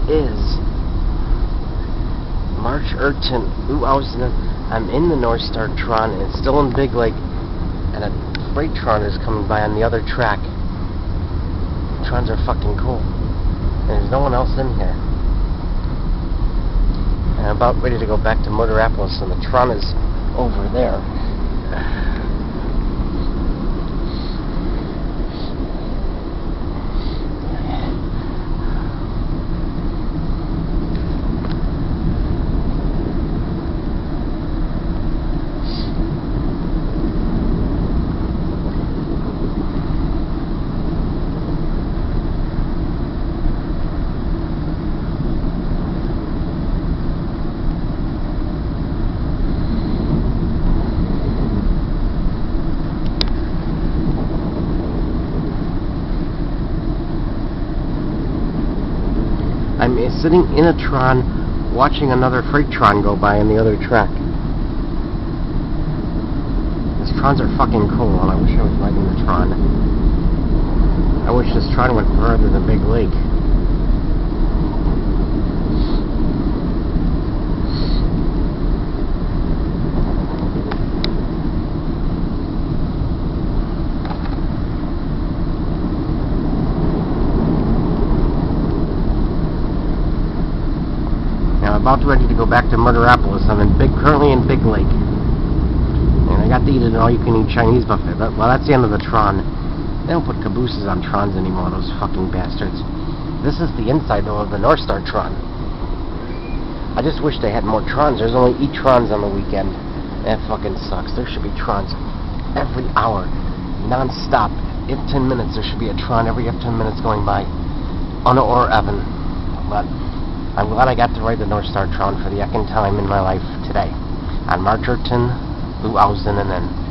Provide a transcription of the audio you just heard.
is March 18th, 2000. I'm in the Northstar Train, and it's still in Big Lake, and a freight train is coming by on the other track. Trons are fucking cool, and there's no one else in here. And I'm about ready to go back to Motorapolis, and the Tron is over there. I'm sitting in a Tron watching another freight Tron go by on the other track. These Trons are fucking cool, and I wish I was riding the Tron. I wish this Tron went further than Big Lake. I'm about ready to go back to Motorapolis. I'm currently in Big Lake, and I got to eat an all-you-can-eat Chinese buffet. But well, that's the end of the Tron. They don't put cabooses on Trons anymore, those fucking bastards. This is the inside though of the Northstar Tron. I just wish they had more Trons. There's only 8 Trons on the weekend. That fucking sucks. There should be Trons every hour, non-stop. In 10 minutes, there should be a Tron every 10 minutes going by, Anna or Evan. But I'm glad I got to ride the Northstar Train for the second time in my life today, on March 18, 2000.